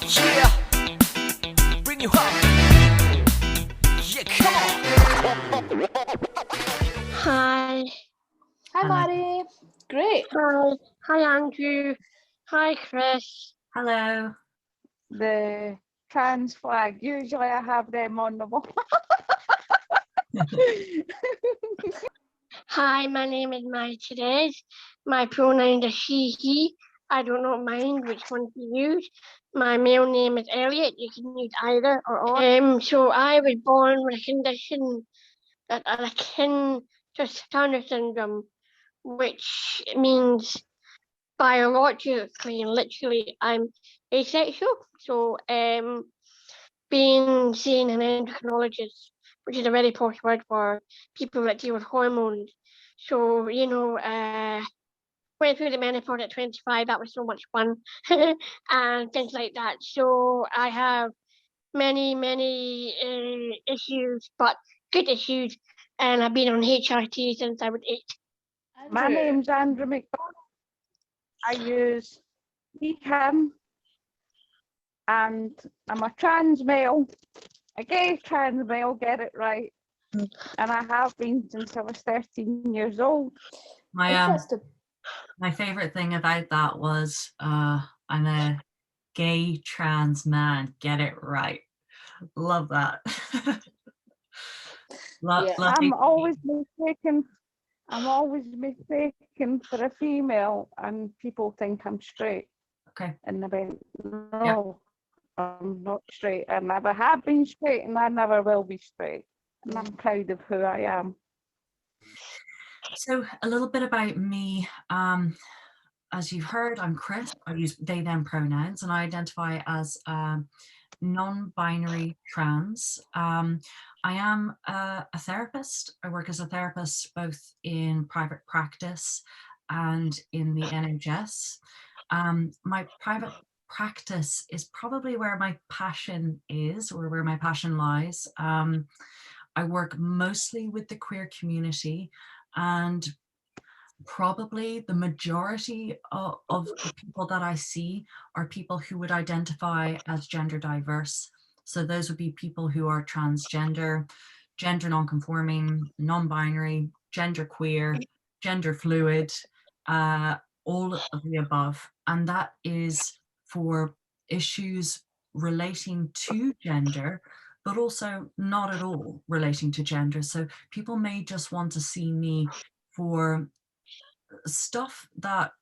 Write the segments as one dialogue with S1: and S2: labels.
S1: Yeah, bring you up. Yeah, come on.
S2: Hi.
S3: Hi,
S4: Hello.
S3: Maddie. Great.
S2: Hi, Andrew. Hi, Chris.
S4: Hello.
S3: The trans flag. Usually I have them on the wall.
S2: Hi, my name is Mai Therese. My pronouns are she, he. I don't know mind which one to use. My male name is Elliot. You can use either or. So I was born with a condition that are akin to Turner syndrome, which means biologically and literally I'm asexual. So being seen an endocrinologist, which is a very posh word for people that deal with hormones. So, went through the menopause at 25, that was so much fun, and things like that. So I have many issues, but good issues, and I've been on HRT since I was 8.
S3: My name's Andrew McDonald. I use he, him, and I'm a trans male, a gay trans male, get it right. And I have been since I was 13 years old.
S4: My favorite thing about that was I'm a gay trans man. Get it right. Love that.
S3: Yeah, I'm always mistaken for a female, and people think I'm straight.
S4: Okay.
S3: And I went, no, I'm not straight. I never have been straight, and I never will be straight. And I'm proud of who I am.
S4: So a little bit about me. As you've heard, I'm Chris. I use they, them pronouns, and I identify as non-binary trans. I am a therapist. I work as a therapist both in private practice and in the NHS. My private practice is probably where my passion is, or where my passion lies. I work mostly with the queer community, and probably the majority of the people that I see are people who would identify as gender diverse. So those would be people who are transgender, gender non-conforming, non-binary, gender queer, gender fluid, all of the above. And that is for issues relating to gender, but also not at all relating to gender. So people may just want to see me for stuff that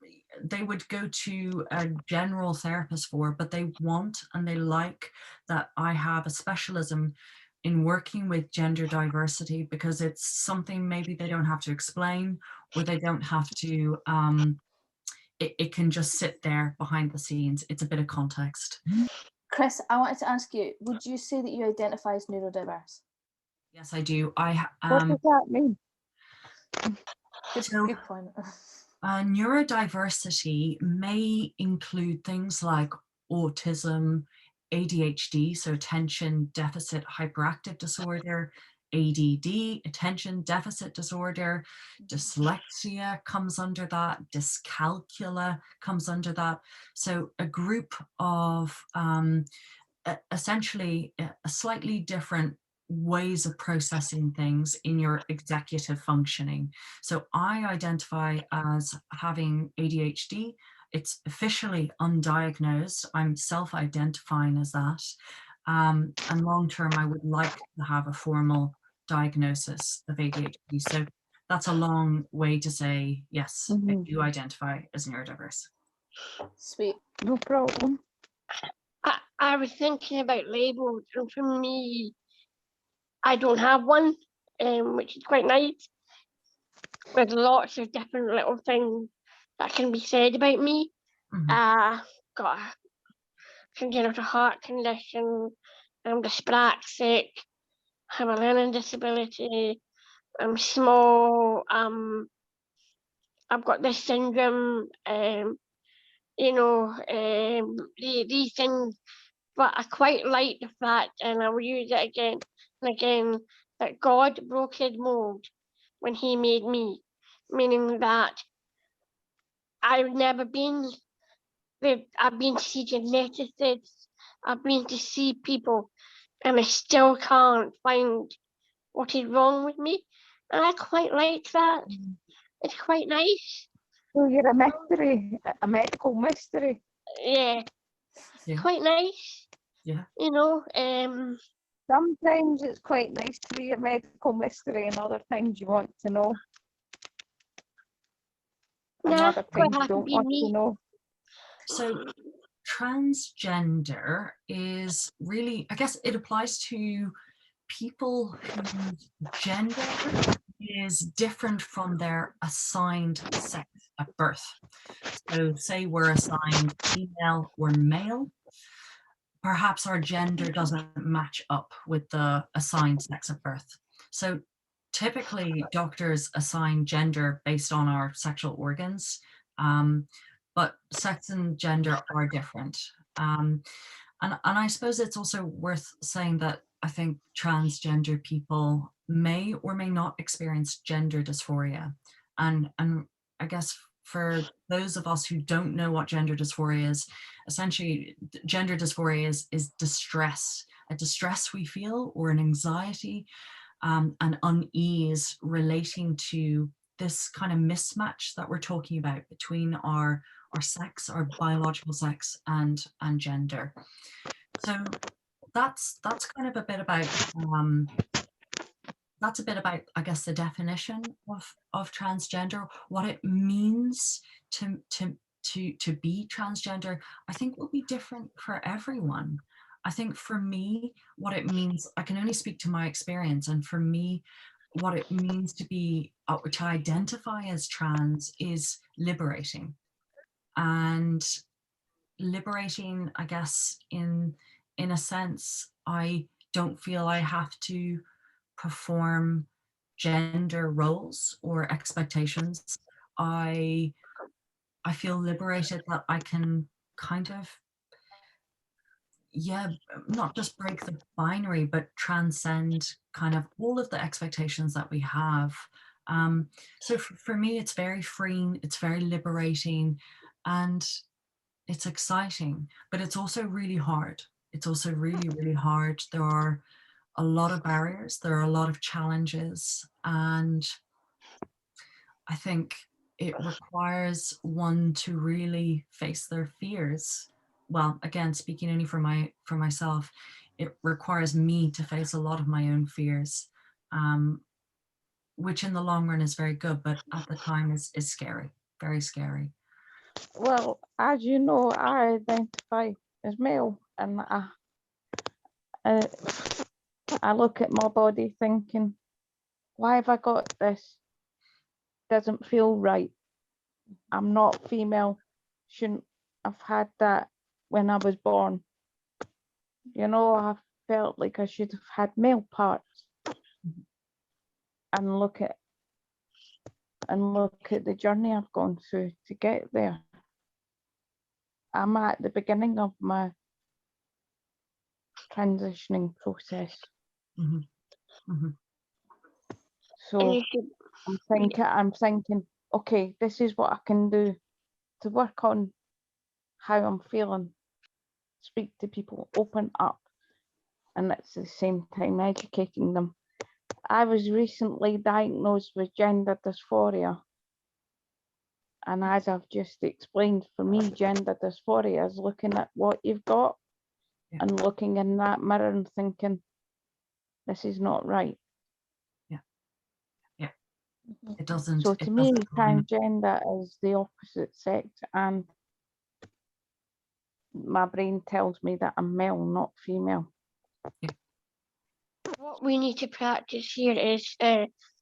S4: they would go to a general therapist for, but they want and they like that I have a specialism in working with gender diversity, because it's something maybe they don't have to explain, or they don't have to, it can just sit there behind the scenes. It's a bit of context.
S5: Chris, I wanted to ask you, would you say that you identify as neurodiverse?
S4: Yes, I do.
S3: What does that mean?
S5: Good point.
S4: Neurodiversity may include things like autism, ADHD, so attention deficit hyperactive disorder, ADD, attention deficit disorder, dyslexia comes under that, dyscalculia comes under that. So a group of essentially a slightly different ways of processing things in your executive functioning. So I identify as having ADHD. It's officially undiagnosed. I'm self-identifying as that. And long-term, I would like to have a formal diagnosis of ADHD. So that's a long way to say, yes, I do identify as neurodiverse.
S5: Sweet.
S3: No problem.
S2: I was thinking about labels, and for me, I don't have one, which is quite nice. There's lots of different little things that can be said about me. Got a congenital heart condition, I'm dyspraxic, have a learning disability, I'm small, I've got this syndrome, these things, but I quite like the fact, and I will use it again and again, that God broke his mold when he made me, meaning that I've never been, I've been to see geneticists, I've been to see people and I still can't find what is wrong with me. And I quite like that. It's quite nice.
S3: So you're a mystery, a medical mystery.
S2: Yeah,
S4: Yeah.
S2: quite nice.
S4: Yeah.
S2: You know,
S3: Sometimes it's quite nice to be a medical mystery, and other times you want to know, and
S2: nah,
S3: other
S2: quite
S3: times you
S2: happy
S3: don't
S2: being
S3: want to
S2: me.
S3: know.
S4: So transgender is really, I guess it applies to people whose gender is different from their assigned sex at birth. So say we're assigned female or male, perhaps our gender doesn't match up with the assigned sex at birth. So typically doctors assign gender based on our sexual organs, but sex and gender are different. And I suppose it's also worth saying that I think transgender people may or may not experience gender dysphoria. And I guess for those of us who don't know what gender dysphoria is, essentially gender dysphoria is distress, a distress we feel or an anxiety, an unease relating to this kind of mismatch that we're talking about between our sex, our biological sex, and gender. So that's kind of a bit about that's a bit about, I guess, the definition of transgender, what it means to be transgender. I think will be different for everyone. I think for me, what it means, I can only speak to my experience, and for me, what it means to be to identify as trans is liberating, and liberating, I guess, in a sense. I don't feel I have to perform gender roles or expectations. I feel liberated that I can kind of, yeah, not just break the binary, but transcend kind of all of the expectations that we have. So for me, it's very freeing, it's very liberating, and it's exciting, but it's also really hard. It's also really, really hard. There are a lot of barriers, there are a lot of challenges, and I think it requires one to really face their fears. Well, again, speaking only for myself, it requires me to face a lot of my own fears, which in the long run is very good, but at the time is scary, very scary.
S3: Well, as you know, I identify as male, and I look at my body thinking, why have I got this? Doesn't feel right. I'm not female. Shouldn't have had that when I was born. You know, I felt like I should have had male parts. And look at the journey I've gone through to get there. I'm at the beginning of my transitioning process.
S4: Mhm. Mhm.
S2: and
S3: So
S2: you should,
S3: I'm thinking, okay, this is what I can do to work on how I'm feeling, speak to people, open up, and at the same time educating them. I was recently diagnosed with gender dysphoria, and as I've just explained, for me, gender dysphoria is looking at what you've got.
S4: Yeah.
S3: And looking in that mirror and thinking, this is not right.
S4: It doesn't.
S3: So
S4: It
S3: to me,
S4: doesn't line up.
S3: transgender is the opposite sex, and my brain tells me that I'm male, not female.
S2: what we need to practice here is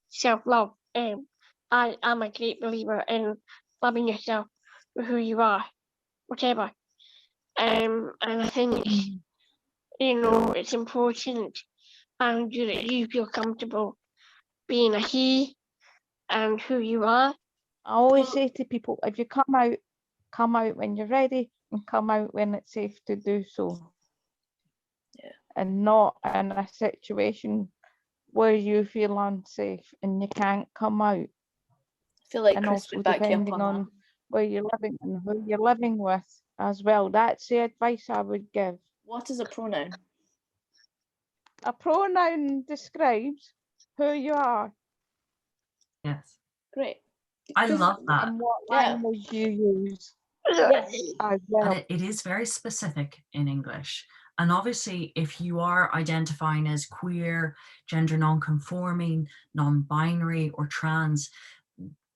S2: self-love. I'm a great believer in loving yourself for who you are, whatever. And I think, you know, it's important and that you feel comfortable being a he and who you are.
S3: I always say to people, if you come out when you're ready, and come out when it's safe to do so.
S5: Yeah.
S3: And not in a situation where you feel unsafe and you can't come out.
S5: I feel like
S3: And
S5: Chris
S3: also
S5: would back you up
S3: depending
S5: on that.
S3: on where you're living and who you're living with as well. That's the advice I would give.
S5: What is a pronoun?
S3: A pronoun describes who you are
S4: Yes.
S5: Great.
S4: I
S5: Chris-
S4: love that.
S3: and what
S5: Yeah.
S3: language you use
S5: Yes.
S3: as
S4: And
S3: well.
S4: it is very specific in English. And obviously, if you are identifying as queer, gender non-conforming, non-binary, or trans,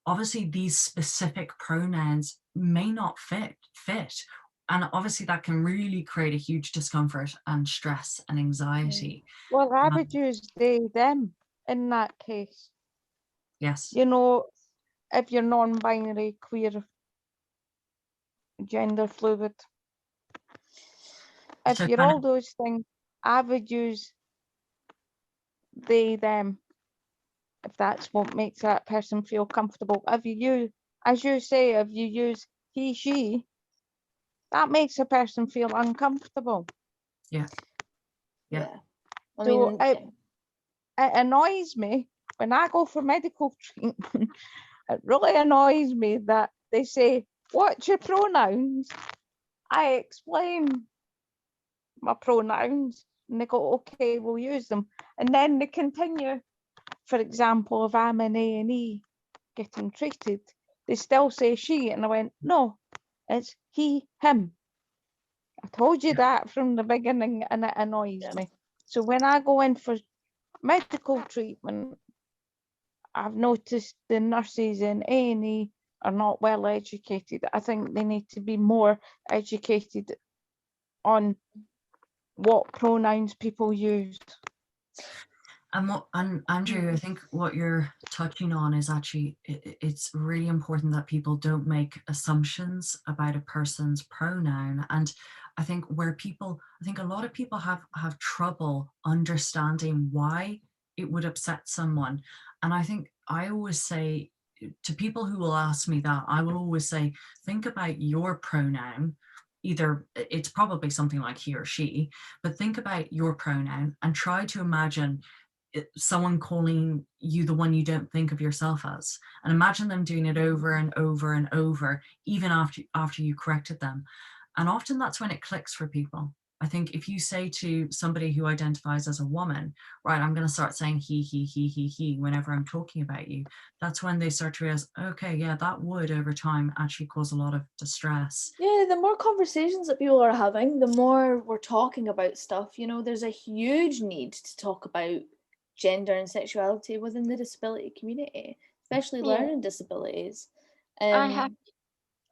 S4: obviously these specific pronouns may not fit. And obviously that can really create a huge discomfort and stress and anxiety.
S3: Well, I would use they, them in that case.
S4: Yes.
S3: You know, if you're non-binary, queer, gender fluid. If
S4: So
S3: you're
S4: kind
S3: all those things, I would use they, them, if that's what makes that person feel comfortable. If you, as you say, if you use he, she, that makes a person feel uncomfortable.
S4: Yeah.
S5: Yeah. I
S3: So
S5: mean,
S3: it annoys me when I go for medical treatment. It really annoys me that they say, "What's your pronouns?" I explain my pronouns, and they go, "Okay, we'll use them." And then they continue. For example, if I'm in A&E getting treated, they still say she, and I went, "No, it's he, him. I told you that from the beginning," and it annoys
S5: Yeah.
S3: me. So when I go in for medical treatment, I've noticed the nurses in A&E are not well educated. I think they need to be more educated on what pronouns people use.
S4: And Andrew, I think what you're touching on is actually, it's really important that people don't make assumptions about a person's pronoun. And I think I think a lot of people have trouble understanding why it would upset someone. And I think I always say to people who will ask me that, I will always say, think about your pronoun. Either it's probably something like he or she, but think about your pronoun and try to imagine someone calling you the one you don't think of yourself as, and imagine them doing it over and over and over, even after you corrected them. And often that's when it clicks for people. I think if you say to somebody who identifies as a woman, right, I'm going to start saying he whenever I'm talking about you, that's when they start to realize, okay, yeah, that would over time actually cause a lot of distress.
S5: yeah, the more conversations that people are having, the more we're talking about stuff. You know, there's a huge need to talk about gender and sexuality within the disability community, especially
S2: Yeah.
S5: learning disabilities.
S2: I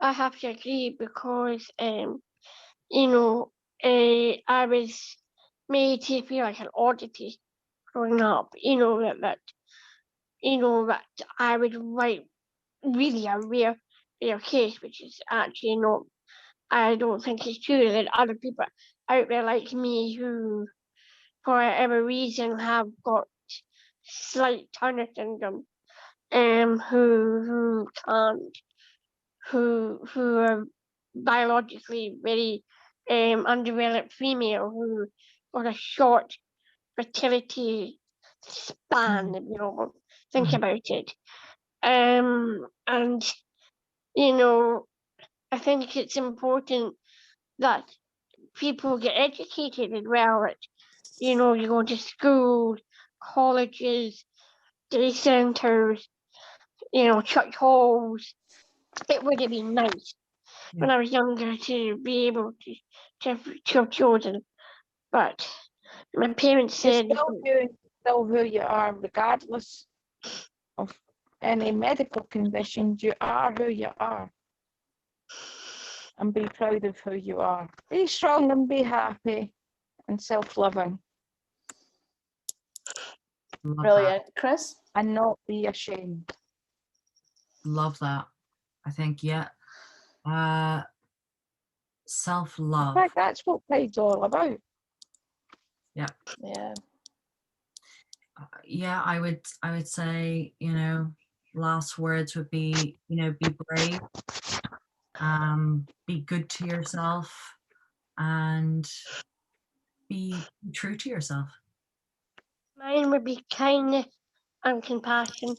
S2: have to agree because you know, I was made to feel like an oddity growing up. You know that I would write really a rare case, which is actually not. I don't think it's true that other people out there like me who, for whatever reason, have got slight Turner syndrome, who can't, who are biologically very undeveloped female who got a short fertility span, if you know, think
S4: Mhm.
S2: about it. And you know, I think it's important that people get educated as well. That you know, you go to school, colleges, day centres, you know, church halls. It would have been nice when I was younger to be able to have children, but my parents
S3: You're
S2: said,
S3: still who you are, regardless of any medical conditions. You are who you are. And be proud of who you are. Be strong and be happy and self-loving
S4: Love
S5: Brilliant. Chris?
S3: and not be ashamed.
S4: that. Love that. I think, yeah.
S3: In
S4: Self-love.
S3: fact, that's what Pride's all about.
S5: Yeah.
S4: Yeah, I would say, you know, last words would be, you know, be brave, be good to yourself, and be true to yourself.
S2: mine would be kindness and compassion.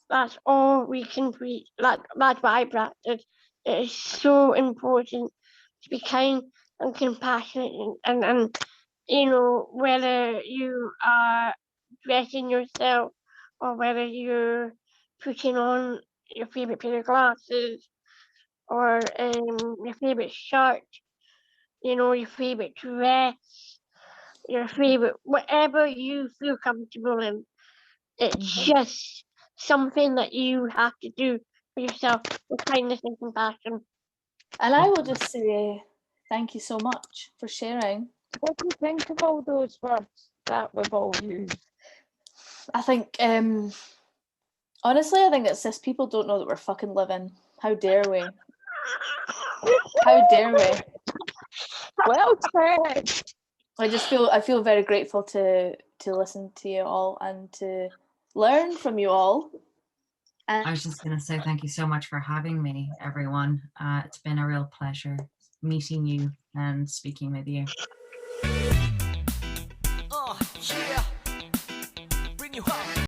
S2: That's all we can preach. That's what I practice. It is so important to be kind and compassionate and you know, whether you are dressing yourself or whether you're putting on your favorite pair of glasses or your favorite shirt, you know, your favorite dress, your favorite whatever you feel comfortable in. It's just something that you have to do for yourself with kindness and compassion.
S5: And I will just say thank you so much for sharing.
S3: What do you think of all those words that we've all used?
S5: I think, honestly, I think that cis people don't know that we're fucking living. How dare we? How dare we?
S3: Well said.
S5: I feel very grateful to listen to you all and to learn from you all.
S4: I was just going to say thank you so much for having me, everyone. It's been a real pleasure meeting you and speaking with you.
S1: Yeah. Bring you up.